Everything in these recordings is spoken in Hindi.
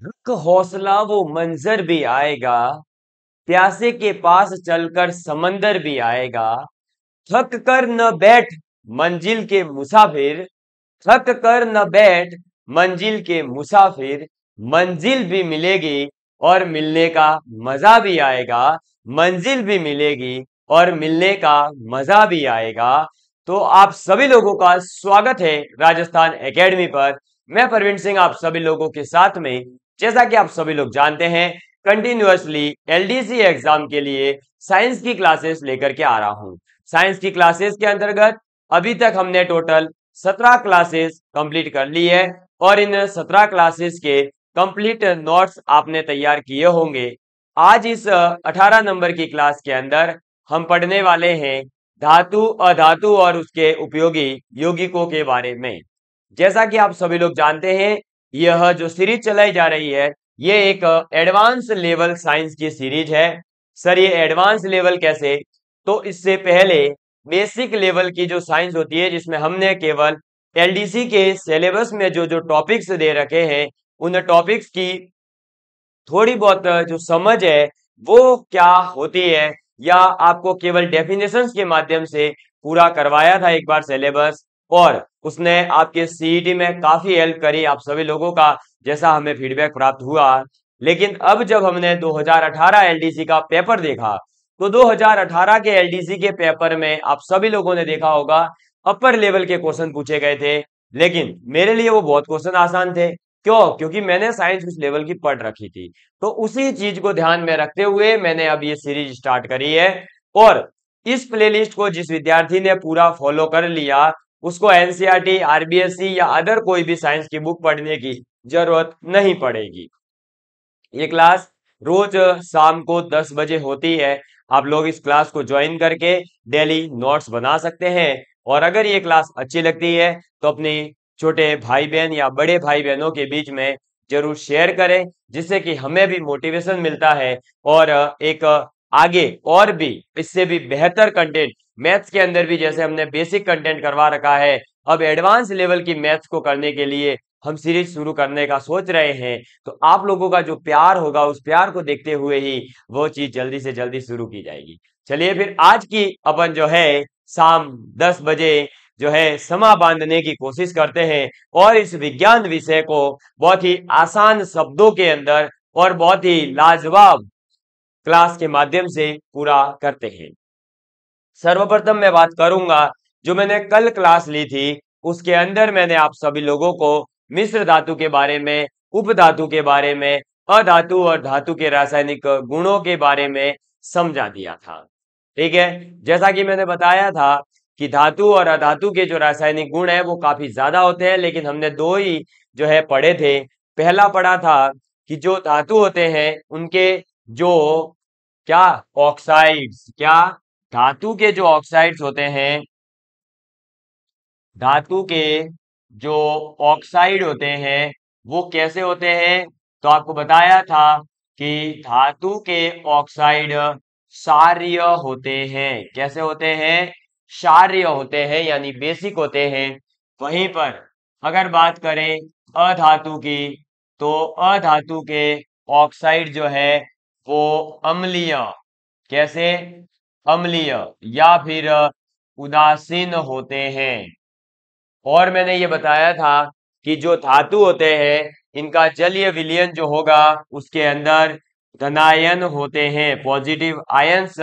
रुक हौसला वो मंजर भी आएगा, प्यासे के पास चलकर समंदर भी आएगा। थक कर न बैठ मंजिल के मुसाफिर, थक कर न बैठ मंजिल के मुसाफिर, मंजिल भी मिलेगी और मिलने का मजा भी आएगा। मंजिल भी मिलेगी और मिलने का मजा भी आएगा। तो आप सभी लोगों का स्वागत है राजस्थान एकेडमी पर। मैं परवीन सिंह आप सभी लोगों के साथ में, जैसा कि आप सभी लोग जानते हैं, कंटिन्यूअसली एलडीसी एग्जाम के लिए साइंस की क्लासेस लेकर के आ रहा हूं। साइंस की क्लासेस के अंतर्गत अभी तक हमने टोटल 17 क्लासेस कंप्लीट कर ली है और इन 17 क्लासेस के कंप्लीट नोट्स आपने तैयार किए होंगे। आज इस 18 नंबर की क्लास के अंदर हम पढ़ने वाले हैं धातु, अधातु और उसके उपयोगी यौगिकों के बारे में। जैसा कि आप सभी लोग जानते हैं, यह जो सीरीज चलाई जा रही है, ये एक एडवांस लेवल साइंस की सीरीज है। सर, ये एडवांस लेवल कैसे? तो इससे पहले बेसिक लेवल की जो साइंस होती है, जिसमें हमने केवल एलडीसी के सिलेबस में जो जो टॉपिक्स दे रखे हैं, उन टॉपिक्स की थोड़ी बहुत जो समझ है वो क्या होती है, या आपको केवल डेफिनेशंस के माध्यम से पूरा करवाया था एक बार सिलेबस, और उसने आपके सीईटी में काफी हेल्प करी आप सभी लोगों का, जैसा हमें फीडबैक प्राप्त हुआ। लेकिन अब जब हमने 2018 एलडीसी का पेपर देखा, तो 2018 के एलडीसी के पेपर में आप सभी लोगों ने देखा होगा अपर लेवल के क्वेश्चन पूछे गए थे, लेकिन मेरे लिए वो बहुत क्वेश्चन आसान थे। क्यों? क्योंकि मैंने साइंस उस लेवल की पढ़ रखी थी। तो उसी चीज को ध्यान में रखते हुए मैंने अब ये सीरीज स्टार्ट करी है, और इस प्लेलिस्ट को जिस विद्यार्थी ने पूरा फॉलो कर लिया, उसको एनसीईआरटी, आरबीएससी या अदर कोई भी साइंस की बुक पढ़ने की जरूरत नहीं पड़ेगी। ये क्लास रोज शाम को 10 बजे होती है। आप लोग इस क्लास को ज्वाइन करके डेली नोट्स बना सकते हैं, और अगर ये क्लास अच्छी लगती है तो अपने छोटे भाई बहन या बड़े भाई बहनों के बीच में जरूर शेयर करें, जिससे कि हमें भी मोटिवेशन मिलता है, और एक आगे और भी इससे भी बेहतर कंटेंट मैथ्स के अंदर भी, जैसे हमने बेसिक कंटेंट करवा रखा है, अब एडवांस लेवल की मैथ्स को करने के लिए हम सीरीज शुरू करने का सोच रहे हैं। तो आप लोगों का जो प्यार होगा, उस प्यार को देखते हुए ही वो चीज जल्दी से जल्दी शुरू की जाएगी। चलिए फिर आज की अपन जो है शाम 10 बजे जो है समा बांधने की कोशिश करते हैं, और इस विज्ञान विषय को बहुत ही आसान शब्दों के अंदर और बहुत ही लाजवाब क्लास के माध्यम से पूरा करते हैं। सर्वप्रथम मैं बात करूंगा, जो मैंने कल क्लास ली थी उसके अंदर मैंने आप सभी लोगों को मिश्र धातु के बारे में, उप धातु के बारे में, अधातु और धातु के रासायनिक गुणों के बारे में समझा दिया था। ठीक है, जैसा कि मैंने बताया था कि धातु और अधातु के जो रासायनिक गुण है वो काफी ज्यादा होते हैं, लेकिन हमने दो ही जो है पढ़े थे। पहला पढ़ा था कि जो धातु होते हैं उनके जो क्या ऑक्साइड्स, क्या धातु के जो ऑक्साइड्स होते हैं, धातु के जो ऑक्साइड होते हैं वो कैसे होते हैं? तो आपको बताया था कि धातु के ऑक्साइड क्षारीय होते हैं। कैसे होते हैं? क्षारीय होते हैं, यानी बेसिक होते हैं। वहीं पर अगर बात करें अधातु की, तो अधातु के ऑक्साइड जो है वो अम्लीय, कैसे? अम्लीय या फिर उदासीन होते हैं। और मैंने ये बताया था कि जो धातु होते हैं इनका जलीय विलयन जो होगा उसके अंदर धनायन होते हैं, पॉजिटिव आयंस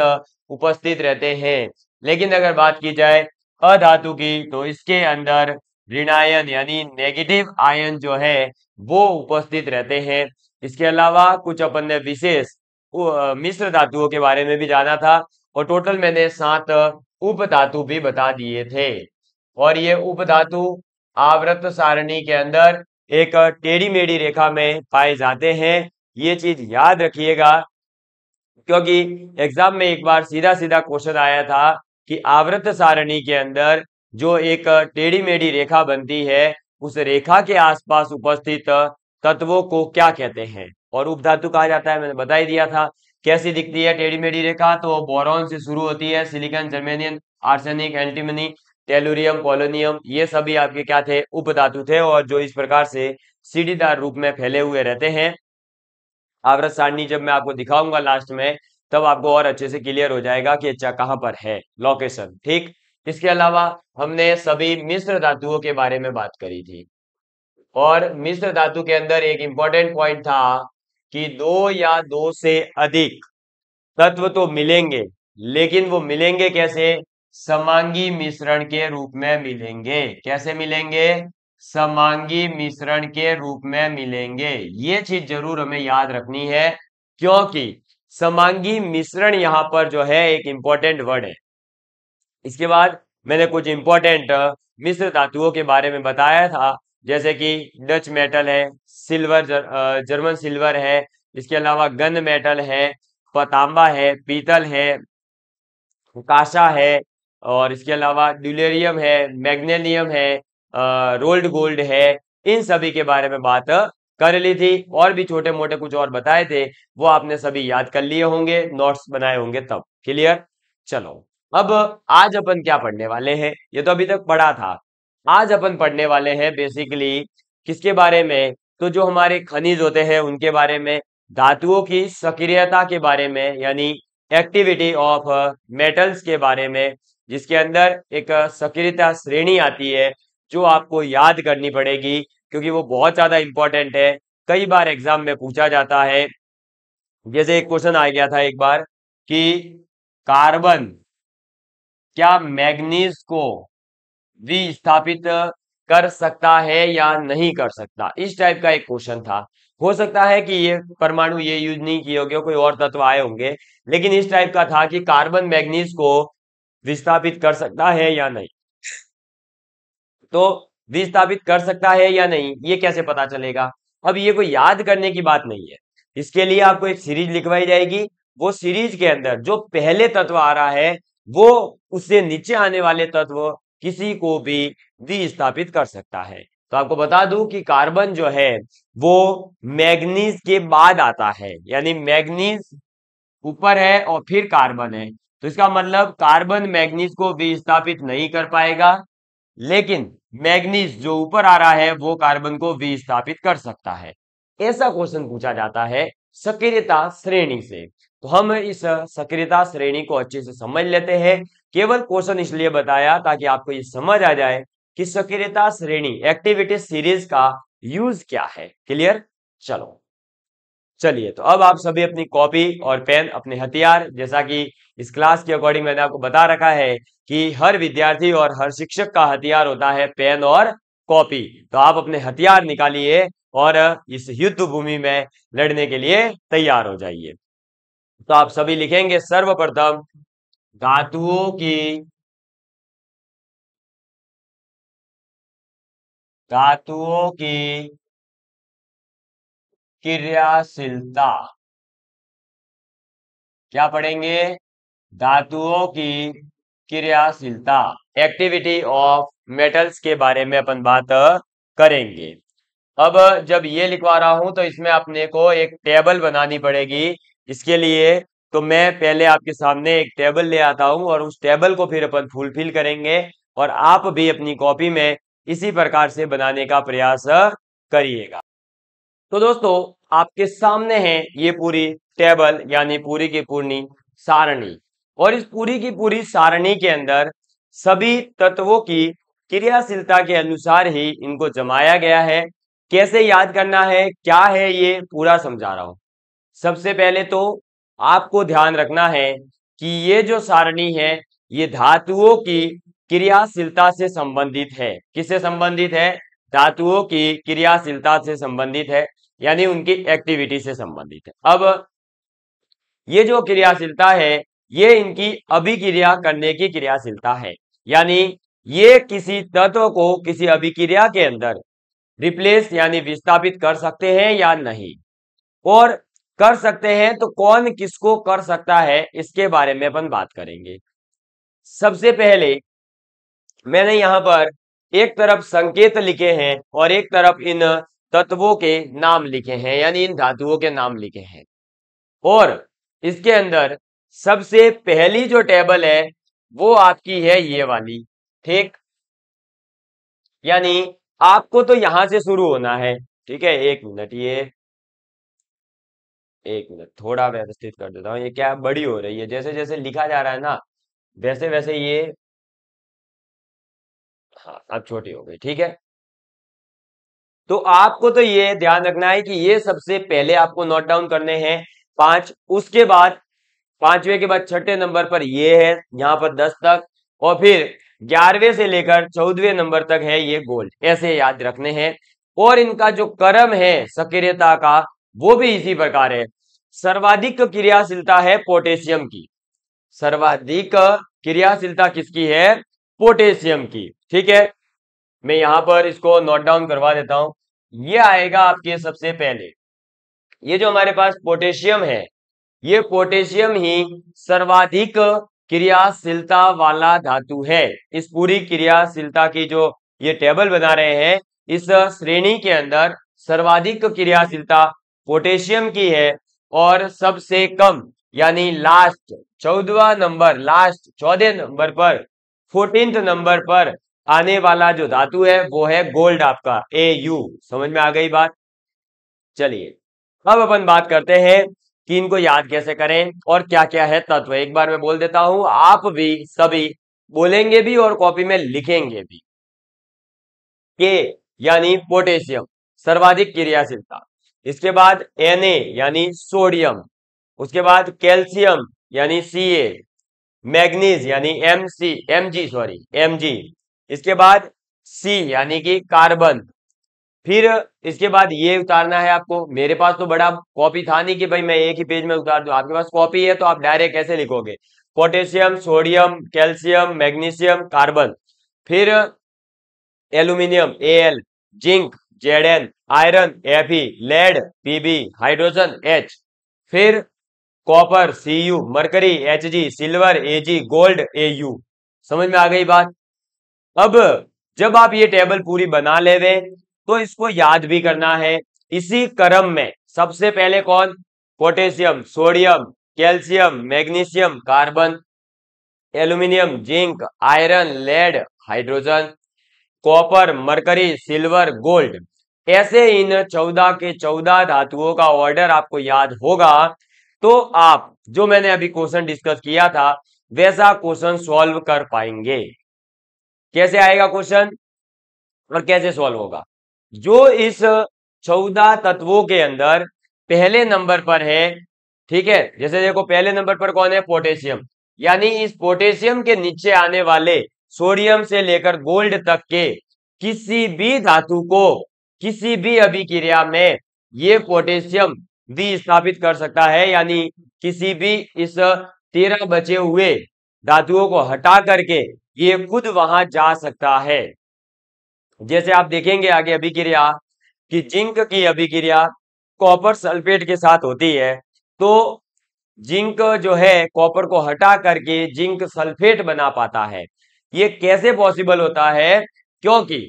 उपस्थित रहते हैं। लेकिन अगर बात की जाए अधातु की, तो इसके अंदर ऋणायन यानी नेगेटिव आयन जो है वो उपस्थित रहते हैं। इसके अलावा कुछ अपन ने विशेष मिश्र धातुओं के बारे में भी जाना था, और टोटल मैंने 7 उप धातु भी बता दिए थे। और ये उपधातु आवर्त सारणी के अंदर एक टेढ़ी मेढ़ी रेखा में पाए जाते हैं। ये चीज याद रखिएगा, क्योंकि एग्जाम में एक बार सीधा सीधा क्वेश्चन आया था कि आवर्त सारणी के अंदर जो एक टेढ़ी मेढ़ी रेखा बनती है, उस रेखा के आसपास उपस्थित तत्वों को क्या कहते हैं? और उपधातु कहा जाता है। मैंने बता ही दिया था कैसी दिखती है टेढ़ी मेढ़ी रेखा। तो बोरॉन से शुरू होती है, silicon, germanium, arsenic, antimony, tellurium, polonium, ये सभी आपके क्या थे? उपधातु थे, और जो इस प्रकार से सीढ़ीदार रूप में फैले हुए रहते हैं, आवर्त सारणी जब मैं आपको दिखाऊंगा लास्ट में, तब आपको और अच्छे से क्लियर हो जाएगा कि अच्छा कहाँ पर है लोकेशन। ठीक, इसके अलावा हमने सभी मिश्र धातुओं के बारे में बात करी थी, और मिश्र धातु के अंदर एक इंपॉर्टेंट पॉइंट था कि दो या दो से अधिक तत्व तो मिलेंगे, लेकिन वो मिलेंगे कैसे? समांगी मिश्रण के रूप में मिलेंगे। कैसे मिलेंगे? समांगी मिश्रण के रूप में मिलेंगे। ये चीज जरूर हमें याद रखनी है, क्योंकि समांगी मिश्रण यहां पर जो है एक इंपॉर्टेंट वर्ड है। इसके बाद मैंने कुछ इंपॉर्टेंट मिश्र धातुओं के बारे में बताया था, जैसे कि डच मेटल है, सिल्वर जर्मन सिल्वर है, इसके अलावा गन मेटल है, तांबा है, पीतल है, कांसा है, और इसके अलावा ड्यूलेरियम है, मैग्नेनियम है, रोल्ड गोल्ड है। इन सभी के बारे में बात कर ली थी, और भी छोटे मोटे कुछ और बताए थे, वो आपने सभी याद कर लिए होंगे, नोट्स बनाए होंगे तब। क्लियर? चलो, अब आज अपन क्या पढ़ने वाले हैं? ये तो अभी तक पढ़ा था। आज अपन पढ़ने वाले हैं बेसिकली किसके बारे में? तो जो हमारे खनिज होते हैं उनके बारे में, धातुओं की सक्रियता के बारे में, यानी एक्टिविटी ऑफ मेटल्स के बारे में, जिसके अंदर एक सक्रियता श्रेणी आती है जो आपको याद करनी पड़ेगी, क्योंकि वो बहुत ज्यादा इंपॉर्टेंट है। कई बार एग्जाम में पूछा जाता है। जैसे एक क्वेश्चन आ गया था एक बार कि कार्बन क्या मैग्नीज को विस्थापित कर सकता है या नहीं कर सकता, इस टाइप का एक क्वेश्चन था। हो सकता है कि ये परमाणु ये यूज नहीं किए होंगे, कोई और तत्व आए होंगे, लेकिन इस टाइप का था कि कार्बन मैग्नीज को विस्थापित कर सकता है या नहीं। तो विस्थापित कर सकता है या नहीं, ये कैसे पता चलेगा? अब ये कोई याद करने की बात नहीं है। इसके लिए आपको एक सीरीज लिखवाई जाएगी। वो सीरीज के अंदर जो पहले तत्व आ रहा है, वो उससे नीचे आने वाले तत्व किसी को भी विस्थापित कर सकता है। तो आपको बता दूं कि कार्बन जो है वो मैग्नीज के बाद आता है, यानी मैग्नीज ऊपर है और फिर कार्बन है। तो इसका मतलब कार्बन मैग्नीज को विस्थापित नहीं कर पाएगा, लेकिन मैग्नीज जो ऊपर आ रहा है वो कार्बन को विस्थापित कर सकता है। ऐसा क्वेश्चन पूछा जाता है सक्रियता श्रेणी से। तो हम इस सक्रियता श्रेणी को अच्छे से समझ लेते हैं। केवल क्वेश्चन इसलिए बताया ताकि आपको ये समझ आ जाए कि सक्रियता श्रेणी एक्टिविटी सीरीज का यूज क्या है। क्लियर? चलो, चलिए, तो अब आप सभी अपनी कॉपी और पेन, अपने हथियार, जैसा कि इस क्लास के अकॉर्डिंग मैंने आपको बता रखा है कि हर विद्यार्थी और हर शिक्षक का हथियार होता है पेन और कॉपी। तो आप अपने हथियार निकालिए और इस युद्ध भूमि में लड़ने के लिए तैयार हो जाइए। तो आप सभी लिखेंगे सर्वप्रथम धातुओं की क्रियाशीलता। क्या पढ़ेंगे? धातुओं की क्रियाशीलता, एक्टिविटी ऑफ मेटल्स के बारे में अपन बात करेंगे। अब जब ये लिखवा रहा हूं तो इसमें अपने को एक टेबल बनानी पड़ेगी। इसके लिए तो मैं पहले आपके सामने एक टेबल ले आता हूं, और उस टेबल को फिर अपन फुलफिल करेंगे, और आप भी अपनी कॉपी में इसी प्रकार से बनाने का प्रयास करिएगा। तो दोस्तों, आपके सामने है ये पूरी टेबल, यानी पूरी की पूरी सारणी, और इस पूरी की पूरी सारणी के अंदर सभी तत्वों की क्रियाशीलता के अनुसार ही इनको जमाया गया है। कैसे याद करना है, क्या है, ये पूरा समझा रहा हूं। सबसे पहले तो आपको ध्यान रखना है कि ये जो सारणी है ये धातुओं की क्रियाशीलता से संबंधित है। किससे संबंधित है? धातुओं की क्रियाशीलता से संबंधित है, यानी उनकी एक्टिविटी से संबंधित है। अब ये जो क्रियाशीलता है ये इनकी अभिक्रिया करने की क्रियाशीलता है, यानी ये किसी तत्व को किसी अभिक्रिया के अंदर रिप्लेस यानी विस्थापित कर सकते हैं या नहीं, और कर सकते हैं तो कौन किसको कर सकता है, इसके बारे में अपन बात करेंगे। सबसे पहले मैंने यहां पर एक तरफ संकेत लिखे हैं और एक तरफ इन तत्वों के नाम लिखे हैं, यानी इन धातुओं के नाम लिखे हैं। और इसके अंदर सबसे पहली जो टेबल है वो आपकी है ये वाली। ठीक, यानी आपको तो यहां से शुरू होना है। ठीक है, एक मिनट, ये एक मिनट, थोड़ा व्यवस्थित कर देता हूँ। ये क्या बड़ी हो रही है, जैसे जैसे लिखा जा रहा है ना, वैसे वैसे ये, हाँ अब छोटी हो गई, ठीक है। तो आपको तो ये ध्यान रखना है कि ये सबसे पहले आपको नोट डाउन करने हैं पांच, उसके बाद पांचवे के बाद छठे नंबर पर ये है यहाँ पर 10 तक, और फिर 11वें से लेकर 14वें नंबर तक है ये गोल्ड, ऐसे याद रखने हैं। और इनका जो क्रम है सक्रियता का, वो भी इसी प्रकार है। सर्वाधिक क्रियाशीलता है पोटेशियम की, सर्वाधिक क्रियाशीलता किसकी है? पोटेशियम की, ठीक है। मैं यहां पर इसको नोट डाउन करवा देता हूं। ये आएगा आपके सबसे पहले, ये जो हमारे पास पोटेशियम है, ये पोटेशियम ही सर्वाधिक क्रियाशीलता वाला धातु है। इस पूरी क्रियाशीलता की जो ये टेबल बना रहे हैं, इस श्रेणी के अंदर सर्वाधिक क्रियाशीलता पोटेशियम की है, और सबसे कम यानी लास्ट 14वां नंबर, लास्ट 14 नंबर पर, 14th नंबर पर आने वाला जो धातु है वो है गोल्ड, आपका AU। समझ में आ गई बात? चलिए अब अपन बात करते हैं कि इनको याद कैसे करें और क्या क्या है तत्व। एक बार मैं बोल देता हूं, आप भी सभी बोलेंगे भी और कॉपी में लिखेंगे भी। के यानी पोटेशियम, सर्वाधिक क्रियाशीलता। इसके बाद Na यानी सोडियम। उसके बाद कैल्शियम यानी Ca। मैग्नीज यानी Mg। इसके बाद C यानी कि कार्बन। फिर इसके बाद ये उतारना है आपको। मेरे पास तो बड़ा कॉपी था नहीं कि भाई मैं एक ही पेज में उतार दूं, आपके पास कॉपी है तो आप डायरेक्ट कैसे लिखोगे? Potassium, sodium, calcium, magnesium, carbon. फिर aluminium Al, zinc Zn, iron Fe, lead Pb, hydrogen H। फिर copper Cu, mercury Hg, silver Ag, gold Au। समझ में आ गई बात? अब जब आप ये टेबल पूरी बना लेवे तो इसको याद भी करना है इसी क्रम में। सबसे पहले कौन? Potassium, sodium, calcium, magnesium, carbon, aluminium, zinc, iron, lead, hydrogen, copper, mercury, silver, gold. ऐसे इन 14 के 14 धातुओं का ऑर्डर आपको याद होगा तो आप जो मैंने अभी क्वेश्चन डिस्कस किया था वैसा क्वेश्चन सॉल्व कर पाएंगे। कैसे आएगा क्वेश्चन और कैसे सॉल्व होगा? जो इस 14 तत्वों के अंदर पहले नंबर पर है, ठीक है, जैसे देखो पहले नंबर पर कौन है? पोटेशियम। यानी इस पोटेशियम के नीचे आने वाले सोडियम से लेकर गोल्ड तक के किसी भी धातु को किसी भी अभिक्रिया में ये पोटेशियम विस्थापित कर सकता है। यानी किसी भी इस 13 बचे हुए धातुओं को हटा करके ये खुद वहां जा सकता है। जैसे आप देखेंगे आगे अभिक्रिया कि जिंक की अभिक्रिया कॉपर सल्फेट के साथ होती है, तो जिंक जो है कॉपर को हटा करके जिंक सल्फेट बना पाता है। ये कैसे पॉसिबल होता है? क्योंकि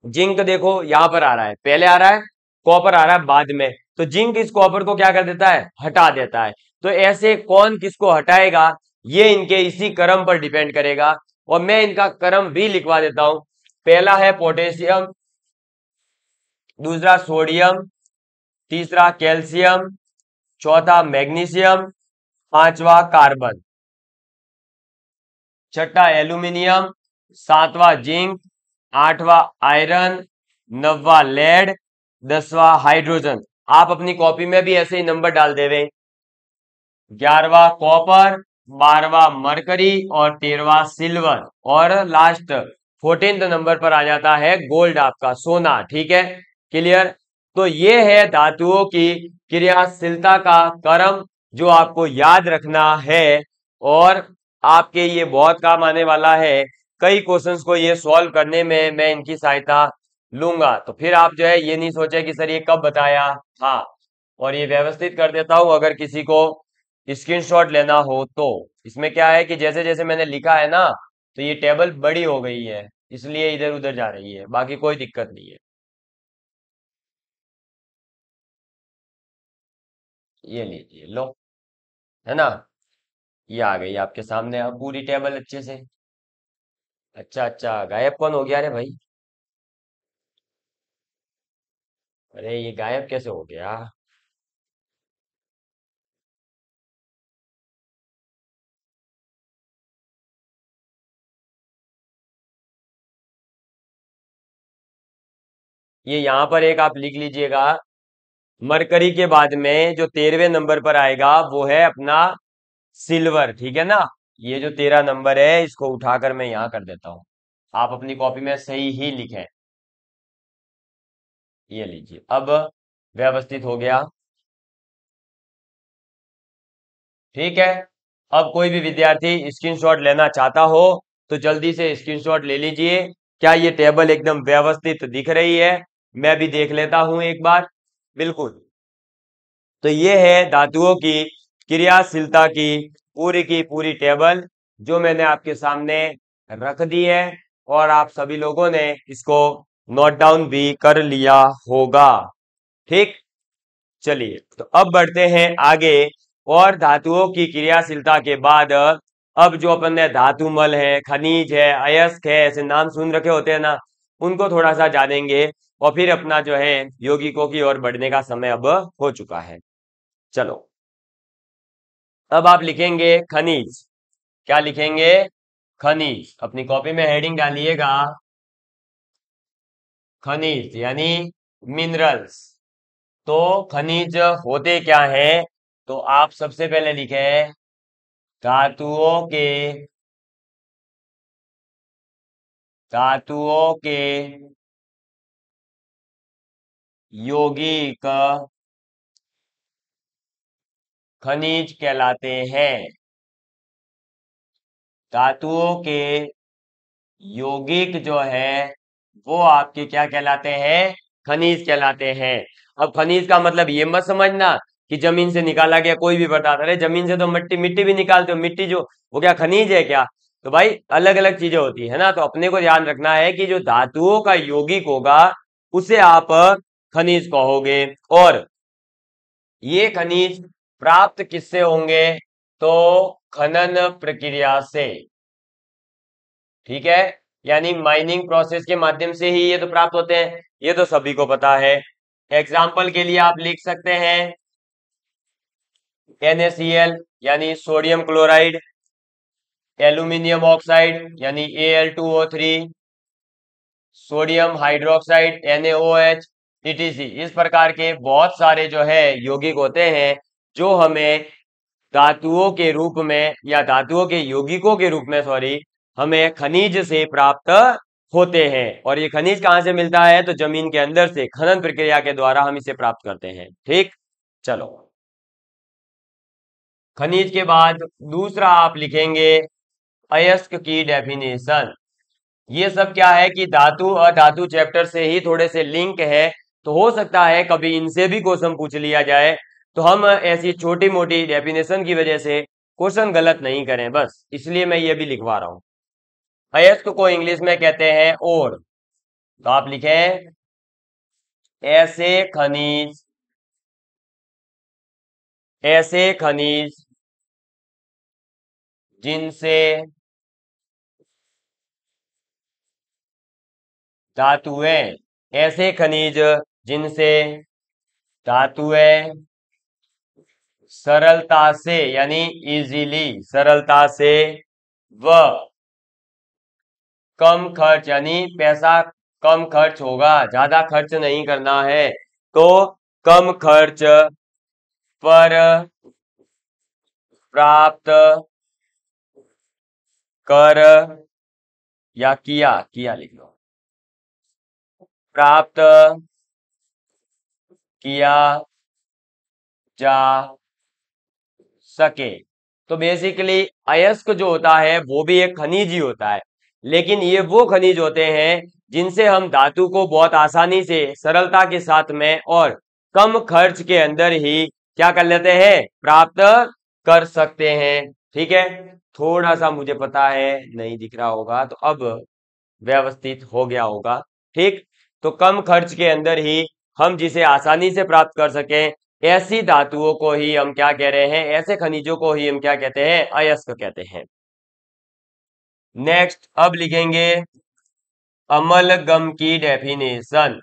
जिंक देखो यहां पर आ रहा है, पहले आ रहा है, कॉपर आ रहा है बाद में, तो जिंक इस कॉपर को क्या कर देता है? हटा देता है। तो ऐसे कौन किसको हटाएगा, ये इनके इसी क्रम पर डिपेंड करेगा। और मैं इनका क्रम भी लिखवा देता हूं। पहला है पोटेशियम, दूसरा सोडियम, तीसरा कैल्शियम, चौथा मैग्नीशियम, पांचवा कार्बन, छठा एल्यूमिनियम, सातवां जिंक, आठवां आयरन, नौवां लेड, 10वां हाइड्रोजन। आप अपनी कॉपी में भी ऐसे ही नंबर डाल देवे। 11वां कॉपर, 12वां मरकरी और 13वां सिल्वर, और लास्ट 14th नंबर पर आ जाता है गोल्ड, आपका सोना। ठीक है, क्लियर? तो ये है धातुओं की क्रियाशीलता का क्रम जो आपको याद रखना है, और आपके ये बहुत काम आने वाला है। कई क्वेश्चंस को ये सॉल्व करने में मैं इनकी सहायता लूंगा, तो फिर आप जो है ये नहीं सोचे कि सर ये कब बताया था। और ये व्यवस्थित कर देता हूं, अगर किसी को स्क्रीनशॉट लेना हो तो। इसमें क्या है कि जैसे जैसे मैंने लिखा है ना, तो ये टेबल बड़ी हो गई है, इसलिए इधर उधर जा रही है, बाकी कोई दिक्कत नहीं है। ये लीजिए, लो, है ना, ये आ गई आपके सामने अब पूरी टेबल अच्छे से। अच्छा अच्छा, गायब कौन हो गया रे भाई? अरे ये गायब कैसे हो गया? ये यहां पर एक आप लिख लीजिएगा। मरकरी के बाद में जो 13वें नंबर पर आएगा वो है अपना सिल्वर, ठीक है ना। ये जो 13 नंबर है इसको उठाकर मैं यहां कर देता हूं, आप अपनी कॉपी में सही ही लिखें। ये लीजिए, अब व्यवस्थित हो गया, ठीक है। अब कोई भी विद्यार्थी स्क्रीनशॉट लेना चाहता हो तो जल्दी से स्क्रीनशॉट ले लीजिए। क्या ये टेबल एकदम व्यवस्थित दिख रही है? मैं भी देख लेता हूं एक बार। बिल्कुल। तो ये है धातुओं की क्रियाशीलता की पूरी टेबल जो मैंने आपके सामने रख दी है, और आप सभी लोगों ने इसको नोट डाउन भी कर लिया होगा, ठीक। चलिए, तो अब बढ़ते हैं आगे। और धातुओं की क्रियाशीलता के बाद अब जो अपन ने धातुमल है, खनिज है, अयस्क है, ऐसे नाम सुन रखे होते हैं ना, उनको थोड़ा सा जानेंगे। और फिर अपना जो है यौगिकों की ओर बढ़ने का समय अब हो चुका है। चलो, अब आप लिखेंगे खनिज। क्या लिखेंगे? खनिज। अपनी कॉपी में हेडिंग डालिएगा खनिज यानी मिनरल्स। तो खनिज होते क्या है? तो आप सबसे पहले लिखें धातुओं के यौगिक खनिज कहलाते हैं। धातुओं के यौगिक जो है वो आपके क्या कहलाते हैं? खनिज कहलाते हैं। अब खनिज का मतलब ये मत समझना कि जमीन से निकाला गया कोई भी पदार्थ। अरे जमीन से तो मिट्टी मिट्टी भी निकालते हो, मिट्टी जो वो क्या खनिज है क्या? तो भाई अलग अलग चीजें होती है ना। तो अपने को ध्यान रखना है कि जो धातुओं का यौगिक होगा उसे आप खनिज कहोगे। और ये खनिज प्राप्त किससे होंगे? तो खनन प्रक्रिया से, ठीक है। यानी माइनिंग प्रोसेस के माध्यम से ही ये तो प्राप्त होते हैं, ये तो सभी को पता है। एग्जाम्पल के लिए आप लिख सकते हैं NaCl यानी सोडियम क्लोराइड, एल्यूमिनियम ऑक्साइड यानी Al2O3, sodium hydroxide NaOH, etc। इस प्रकार के बहुत सारे जो है यौगिक होते हैं जो हमें धातुओं के रूप में या धातुओं के यौगिकों के रूप में, सॉरी, हमें खनिज से प्राप्त होते हैं। और ये खनिज कहां से मिलता है? तो जमीन के अंदर से खनन प्रक्रिया के द्वारा हम इसे प्राप्त करते हैं, ठीक। चलो, खनिज के बाद दूसरा आप लिखेंगे अयस्क की डेफिनेशन। ये सब क्या है कि धातु और धातु चैप्टर से ही थोड़े से लिंक है, तो हो सकता है कभी इनसे भी क्वेश्चन पूछ लिया जाए। तो हम ऐसी छोटी मोटी डेफिनेशन की वजह से क्वेश्चन गलत नहीं करें, बस इसलिए मैं ये भी लिखवा रहा हूं। अयस्क को इंग्लिश में कहते हैं ओर। तो आप लिखें ऐसे खनिज जिनसे धातुएं, ऐसे खनिज जिनसे धातुएं सरलता से यानी इजीली, सरलता से, व कम खर्च यानी पैसा कम खर्च होगा, ज्यादा खर्च नहीं करना है, तो कम खर्च पर प्राप्त कर, या किया किया लिख लो, प्राप्त किया जा सके। तो बेसिकली अयस्क जो होता है वो भी एक खनिज ही होता है, लेकिन ये वो खनिज होते हैं जिनसे हम धातु को बहुत आसानी से, सरलता के साथ में और कम खर्च के अंदर ही क्या कर लेते हैं? प्राप्त कर सकते हैं, ठीक है। थोड़ा सा मुझे पता है नहीं दिख रहा होगा, तो अब व्यवस्थित हो गया होगा, ठीक। तो कम खर्च के अंदर ही हम जिसे आसानी से प्राप्त कर सकें, ऐसी धातुओं को ही हम क्या कह रहे हैं? ऐसे खनिजों को ही हम क्या कहते हैं? अयस्क कहते हैं। नेक्स्ट, अब लिखेंगे अमलगम की डेफिनेशन।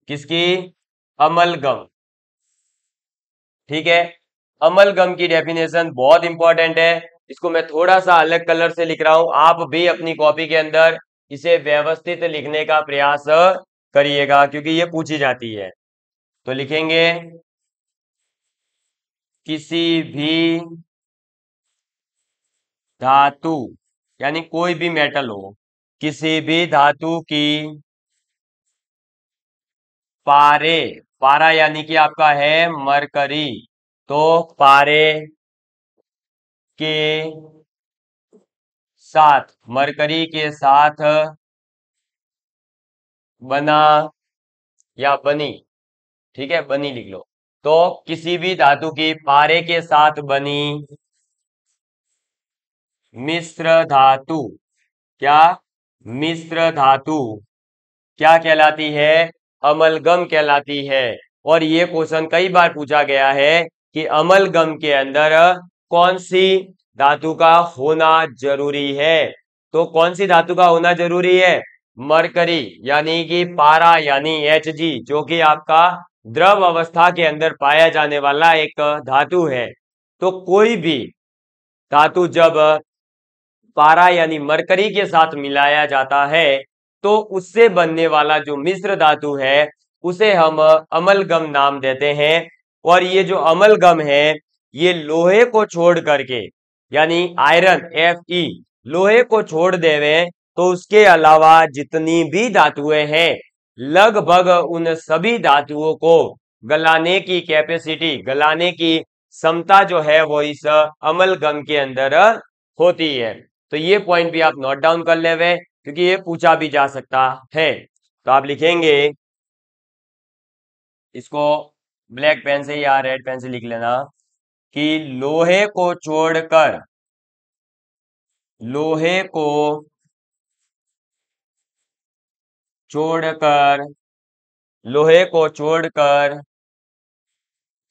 किसकी? अमलगम, ठीक है। अमलगम की डेफिनेशन बहुत इंपॉर्टेंट है। इसको मैं थोड़ा सा अलग कलर से लिख रहा हूं, आप भी अपनी कॉपी के अंदर इसे व्यवस्थित लिखने का प्रयास करिएगा क्योंकि ये पूछी जाती है। तो लिखेंगे किसी भी धातु, यानी कोई भी मेटल हो, किसी भी धातु की पारे, पारा यानी कि आपका है मरकरी, तो पारे के साथ, मरकरी के साथ बना या बनी, ठीक है, बनी लिख लो। तो किसी भी धातु की पारे के साथ बनी मिश्र धातु, क्या, मिश्र धातु क्या कहलाती है? अमलगम कहलाती है। और ये क्वेश्चन कई बार पूछा गया है कि अमलगम के अंदर कौन सी धातु का होना जरूरी है। तो कौन सी धातु का होना जरूरी है? मरकरी यानी कि पारा यानी Hg, जो कि आपका द्रव अवस्था के अंदर पाया जाने वाला एक धातु है। तो कोई भी धातु जब पारा यानी मरकरी के साथ मिलाया जाता है तो उससे बनने वाला जो मिश्र धातु है उसे हम अमलगम नाम देते हैं। और ये जो अमलगम है ये लोहे को छोड़ करके, यानी आयरन Fe, लोहे को छोड़ देवे तो उसके अलावा जितनी भी धातुएं हैं लगभग उन सभी धातुओं को गलाने की कैपेसिटी, गलाने की क्षमता जो है वो इस अमलगम के अंदर होती है। तो ये पॉइंट भी आप नोट डाउन कर लेवे क्योंकि ये पूछा भी जा सकता है। तो आप लिखेंगे इसको ब्लैक पेन से या रेड पेन से लिख लेना कि लोहे को छोड़कर, लोहे को छोड़कर, लोहे को छोड़कर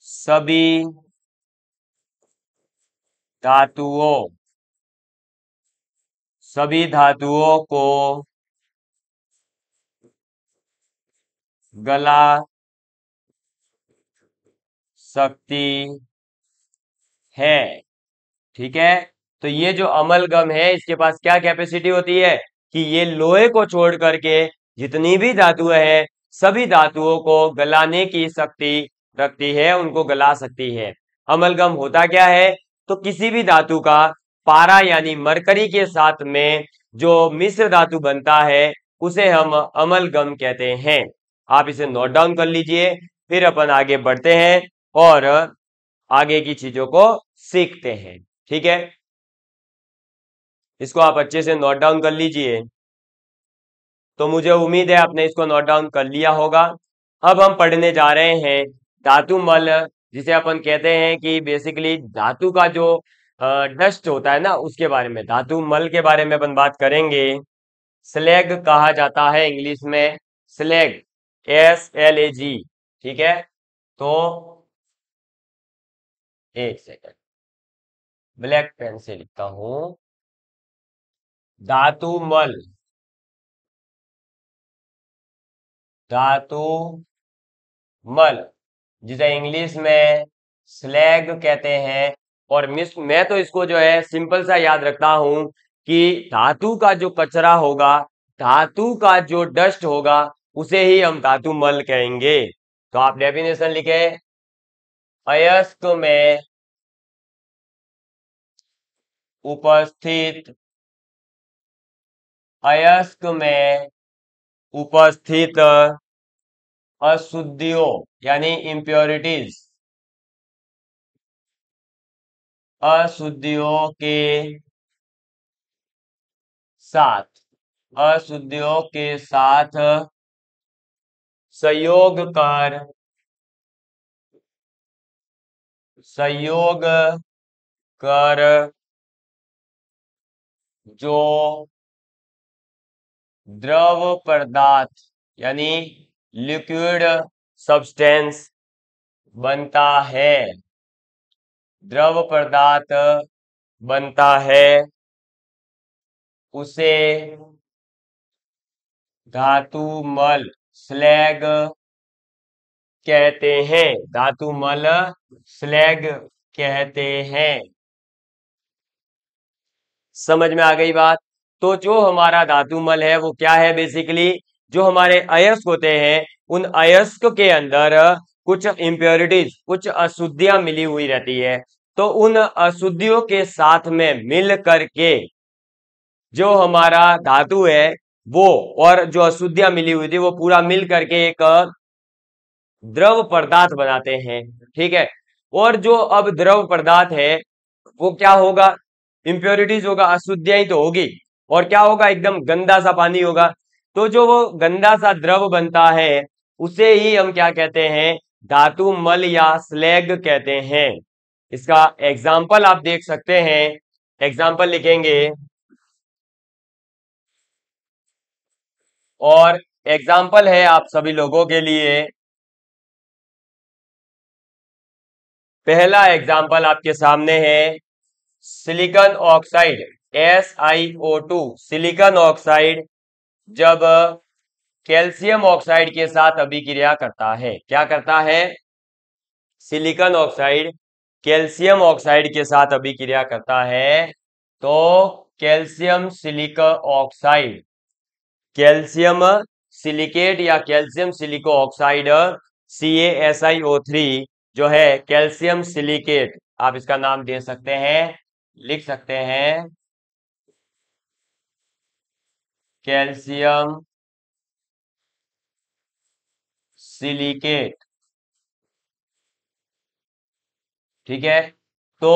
सभी धातुओं, सभी धातुओं को गला सकती है, ठीक है। तो ये जो अमलगम है इसके पास क्या कैपेसिटी होती है कि ये लोहे को छोड़ करके जितनी भी धातुएं हैं सभी धातुओं को गलाने की शक्ति रखती है, उनको गला सकती है। अमलगम होता क्या है? तो किसी भी धातु का पारा यानी मरकरी के साथ में जो मिश्र धातु बनता है उसे हम अमलगम कहते हैं। आप इसे नोट डाउन कर लीजिए, फिर अपन आगे बढ़ते हैं और आगे की चीजों को सीखते हैं, ठीक है। इसको आप अच्छे से नोट डाउन कर लीजिए। तो मुझे उम्मीद है आपने इसको नोट डाउन कर लिया होगा। अब हम पढ़ने जा रहे हैं धातु मल, जिसे अपन कहते हैं कि बेसिकली धातु का जो डस्ट होता है ना उसके बारे में, धातु मल के बारे में अपन बात करेंगे। स्लैग कहा जाता है इंग्लिश में, स्लैग, SLAG, ठीक है। तो एक सेकंड, ब्लैक पेन से लिखता हूं, धातु मल, धातु मल जिसे इंग्लिश में स्लैग कहते हैं। और मैं तो इसको जो है सिंपल सा याद रखता हूं कि धातु का जो कचरा होगा, धातु का जो डस्ट होगा उसे ही हम धातु मल कहेंगे। तो आप डेफिनेशन लिखे, अयस्क में उपस्थित, अयस्क में उपस्थित अशुद्धियों यानी इम्प्योरिटीज, अशुद्धियों के साथ, अशुद्धियों के साथ संयोग कर, संयोग कर जो द्रव पदार्थ यानी लिक्विड सब्सटेंस बनता है, द्रव पदार्थ बनता है, उसे धातु मल, स्लैग कहते हैं, धातु मल स्लैग कहते हैं। समझ में आ गई बात? तो जो हमारा धातु मल है वो क्या है? बेसिकली जो हमारे अयस्क होते हैं उन अयस्क के अंदर कुछ इम्प्योरिटीज, कुछ अशुद्धियां मिली हुई रहती है। तो उन अशुद्धियों के साथ में मिल करके जो हमारा धातु है वो, और जो अशुद्धियां मिली हुई थी वो पूरा मिल करके एक द्रव पदार्थ बनाते हैं। ठीक है। और जो अब द्रव पदार्थ है वो क्या होगा, इम्प्योरिटीज होगा, अशुद्धियां ही तो होगी। और क्या होगा, एकदम गंदा सा पानी होगा। तो जो वो गंदा सा द्रव बनता है उसे ही हम क्या कहते हैं, धातु मल या स्लैग कहते हैं। इसका एग्जाम्पल आप देख सकते हैं, एग्जाम्पल लिखेंगे और एग्जाम्पल है आप सभी लोगों के लिए। पहला एग्जाम्पल आपके सामने है silicon oxide, SiO2। Silicon oxide जब कैल्शियम ऑक्साइड के साथ अभिक्रिया करता है, क्या करता है, सिलिकॉन ऑक्साइड कैल्शियम ऑक्साइड के साथ अभिक्रिया करता है तो calcium silica oxide, calcium silicate या कैल्शियम सिलिको ऑक्साइड CaSiO3 जो है कैल्शियम सिलिकेट, आप इसका नाम दे सकते हैं, लिख सकते हैं कैल्शियम सिलिकेट। ठीक है। तो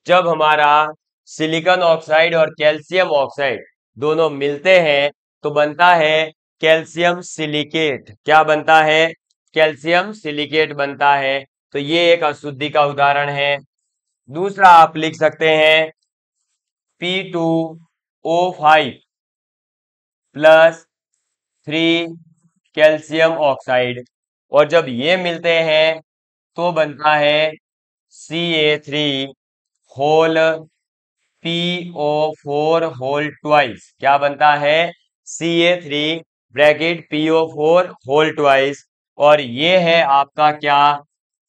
जब हमारा सिलिकॉन ऑक्साइड और कैल्शियम ऑक्साइड दोनों मिलते हैं तो बनता है कैल्शियम सिलिकेट। क्या बनता है, कैल्शियम सिलिकेट बनता है। तो ये एक अशुद्धि का उदाहरण है। दूसरा आप लिख सकते हैं P2O5 प्लस 3 कैल्शियम ऑक्साइड, और जब ये मिलते हैं तो बनता है Ca3 whole PO4 whole twice. क्या बनता है, Ca3 bracket PO4 whole twice. और ये है आपका क्या,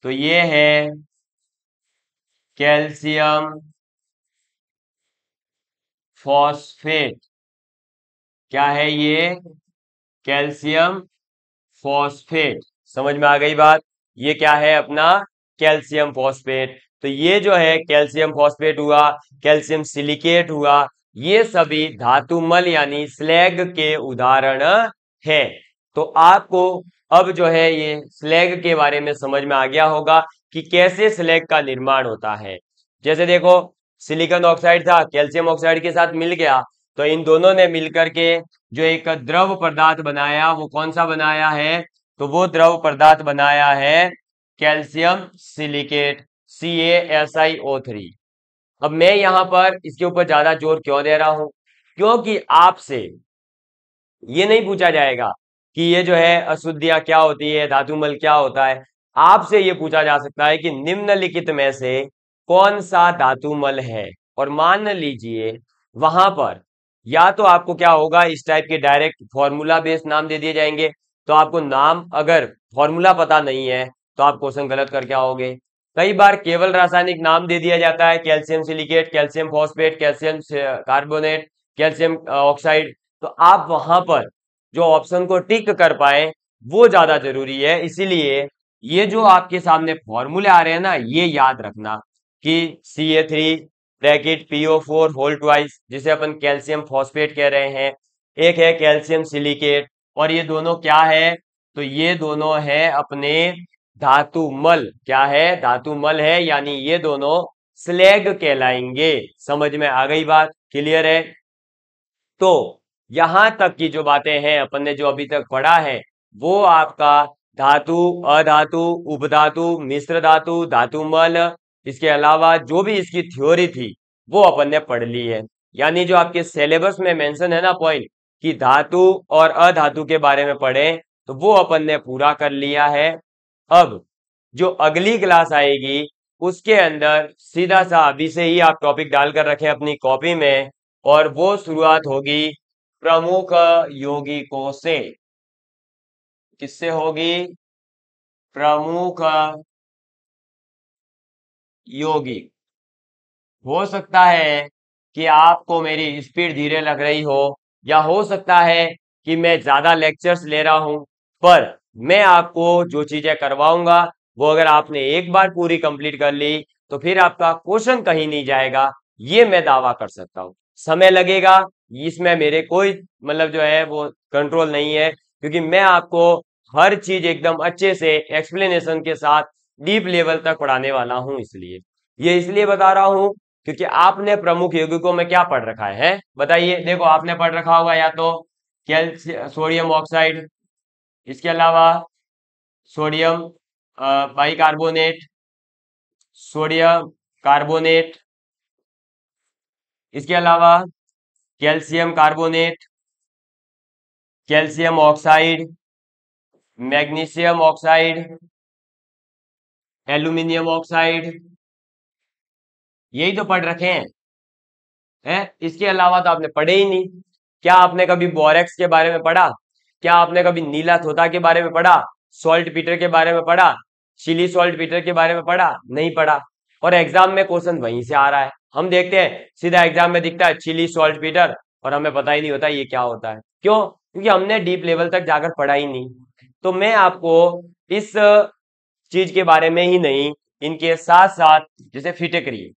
तो ये है कैल्शियम फॉस्फेट। क्या है ये, कैल्शियम फॉस्फेट। समझ में आ गई बात, ये क्या है अपना कैल्शियम फॉस्फेट। तो ये जो है कैल्शियम फॉस्फेट हुआ, कैल्शियम सिलिकेट हुआ, ये सभी धातुमल यानी स्लैग के उदाहरण है। तो आपको अब जो है ये स्लैग के बारे में समझ में आ गया होगा कि कैसे स्लैग का निर्माण होता है। जैसे देखो, सिलिकॉन ऑक्साइड था, कैल्शियम ऑक्साइड के साथ मिल गया, तो इन दोनों ने मिलकर के जो एक द्रव पदार्थ बनाया, वो कौन सा बनाया है, तो वो द्रव पदार्थ बनाया है कैल्शियम सिलिकेट CaSiO3। अब मैं यहां पर इसके ऊपर ज्यादा जोर क्यों दे रहा हूं, क्योंकि आपसे ये नहीं पूछा जाएगा कि ये जो है अशुद्धियां क्या होती है, धातुमल क्या होता है। आपसे ये पूछा जा सकता है कि निम्नलिखित में से कौन सा धातुमल है, और मान लीजिए वहां पर या तो आपको क्या होगा, इस टाइप के डायरेक्ट फॉर्मूला बेस्ड नाम दे दिए जाएंगे। तो आपको नाम अगर फॉर्मूला पता नहीं है तो आप क्वेश्चन गलत करके आओगे। कई बार केवल रासायनिक नाम दे दिया जाता है, calcium silicate, calcium phosphate, calcium carbonate, calcium oxide. तो आप वहां पर जो ऑप्शन को टिक कर पाए वो ज्यादा जरूरी है। इसीलिए ये जो आपके सामने फॉर्मूले आ रहे हैं ना, ये याद रखना कि Ca3 bracket PO4 whole twice, जिसे अपन कैल्शियम फॉस्फेट कह रहे हैं, एक है कैल्शियम सिलिकेट, और ये दोनों क्या है, तो ये दोनों है अपने धातुमल। क्या है, धातुमल है, यानी ये दोनों स्लैग कहलाएंगे। समझ में आ गई बात, क्लियर है। तो यहां तक की जो बातें हैं अपन ने जो अभी तक पढ़ा है वो आपका धातु, अधातु, उपधातु, मिश्र धातु, धातुमल, इसके अलावा जो भी इसकी थ्योरी थी वो अपन ने पढ़ ली है। यानी जो आपके सिलेबस में मेंशन है ना पॉइंट कि धातु और अधातु के बारे में पढ़े, तो वो अपन ने पूरा कर लिया है। अब जो अगली क्लास आएगी उसके अंदर सीधा सा अभी से ही आप टॉपिक डालकर रखें अपनी कॉपी में, और वो शुरुआत होगी प्रमुख यौगिकों से। किससे होगी, प्रमुख यौगिक। हो सकता है कि आपको मेरी स्पीड धीरे लग रही हो, या हो सकता है कि मैं ज्यादा लेक्चर्स ले रहा हूं, पर मैं आपको जो चीजें करवाऊंगा वो अगर आपने एक बार पूरी कंप्लीट कर ली तो फिर आपका क्वेश्चन कहीं नहीं जाएगा, ये मैं दावा कर सकता हूँ। समय लगेगा, इसमें मेरे कोई मतलब जो है वो कंट्रोल नहीं है, क्योंकि मैं आपको हर चीज एकदम अच्छे से एक्सप्लेनेशन के साथ डीप लेवल तक पढ़ाने वाला हूं। इसलिए ये इसलिए बता रहा हूं क्योंकि आपने प्रमुख यौगिकों में क्या पढ़ रखा है बताइए। देखो आपने पढ़ रखा होगा या तो कैल्शियम सोडियम ऑक्साइड, इसके अलावा सोडियम बाइकार्बोनेट, सोडियम कार्बोनेट, इसके अलावा calcium carbonate, calcium oxide, magnesium oxide, aluminium oxide, यही तो पढ़ रखे हैं। इसके अलावा तो आपने पढ़े ही नहीं। क्या आपने कभी बोरेक्स के बारे में पढ़ा? क्या आपने कभी नीला थोथा के बारे में पढ़ा? सॉल्ट पीटर के बारे में पढ़ा? चिली सॉल्ट पीटर के बारे में पढ़ा? नहीं पढ़ा। और एग्जाम में क्वेश्चन वहीं से आ रहा है, हम देखते हैं सीधा एग्जाम में दिखता है चिली सॉल्ट पीटर, और हमें पता ही नहीं होता ये क्या होता है। क्यों? क्योंकि हमने डीप लेवल तक जाकर पढ़ा ही नहीं। तो मैं आपको इस चीज के बारे में ही नहीं, इनके साथ साथ जैसे फिटकरी,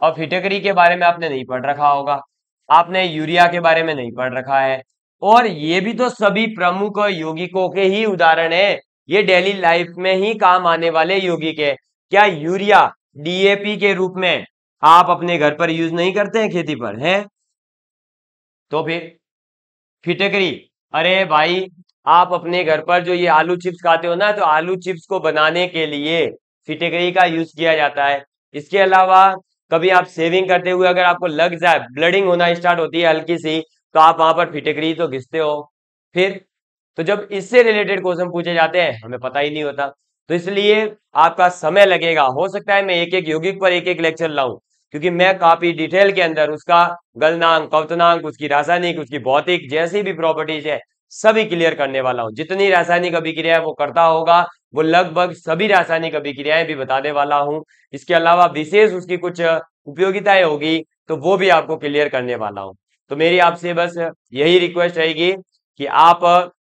और फिटकरी के बारे में आपने नहीं पढ़ रखा होगा, आपने यूरिया के बारे में नहीं पढ़ रखा है, और ये भी तो सभी प्रमुख यौगिकों के ही उदाहरण है, ये डेली लाइफ में ही काम आने वाले यौगिक है। क्या यूरिया डीएपी के रूप में आप अपने घर पर यूज नहीं करते हैं खेती पर है? तो फिर फिटकरी, अरे भाई आप अपने घर पर जो ये आलू चिप्स खाते हो ना, तो आलू चिप्स को बनाने के लिए फिटकरी का यूज किया जाता है। इसके अलावा कभी आप सेविंग करते हुए अगर आपको लग जाए, ब्लडिंग होना स्टार्ट होती है हल्की सी, तो आप वहां पर फिटकरी तो घिसते हो। फिर तो जब इससे रिलेटेड क्वेश्चन पूछे जाते हैं हमें पता ही नहीं होता, तो इसलिए आपका समय लगेगा। हो सकता है मैं एक एक यौगिक पर एक एक लेक्चर लाऊं, क्योंकि मैं काफी डिटेल के अंदर उसका गलनांक, क्वथनांक, उसकी रासायनिक, उसकी भौतिक जैसी भी प्रॉपर्टीज है सभी क्लियर करने वाला हूं। जितनी रासायनिक अभिक्रिया है वो करता होगा, वो लगभग सभी रासायनिक अभिक्रियाएं भी बताने वाला हूं। इसके अलावा विशेष उसकी कुछ उपयोगिताएं होगी तो वो भी आपको क्लियर करने वाला हूं। तो मेरी आपसे बस यही रिक्वेस्ट रहेगी कि आप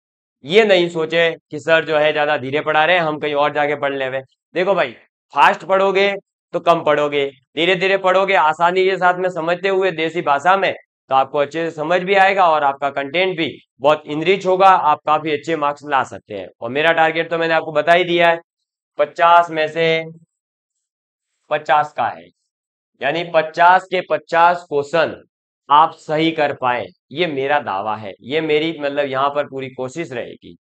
ये नहीं सोचे कि सर जो है ज्यादा धीरे पढ़ा रहे हैं, हम कहीं और जाके पढ़ लेवे। देखो भाई, फास्ट पढ़ोगे तो कम पढ़ोगे, धीरे धीरे पढ़ोगे आसानी के साथ में समझते हुए देसी भाषा में, तो आपको अच्छे से समझ भी आएगा और आपका कंटेंट भी बहुत इनरिच होगा, आप काफी अच्छे मार्क्स ला सकते हैं। और मेरा टारगेट तो मैंने आपको बता ही दिया है, 50 में से 50 का है, यानी 50 के 50 क्वेश्चन आप सही कर पाए, ये मेरा दावा है, ये मेरी मतलब यहाँ पर पूरी कोशिश रहेगी।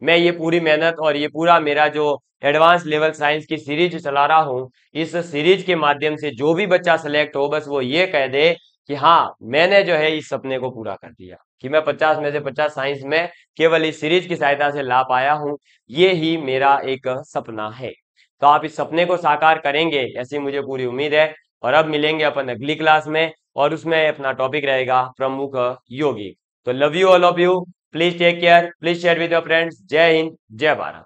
मैं ये पूरी मेहनत और ये पूरा मेरा जो एडवांस लेवल साइंस की सीरीज चला रहा हूँ, इस सीरीज के माध्यम से जो भी बच्चा सेलेक्ट हो बस वो ये कह दे कि हाँ मैंने जो है इस सपने को पूरा कर दिया, कि मैं 50 में से 50 साइंस में केवल इस सीरीज की सहायता से ला पाया हूँ। ये ही मेरा एक सपना है। तो आप इस सपने को साकार करेंगे ऐसी मुझे पूरी उम्मीद है। और अब मिलेंगे अपन अगली क्लास में, और उसमें अपना टॉपिक रहेगा प्रमुख यौगिक। तो love you all of you, please take care, please share with your friends. जय हिंद, जय भारत।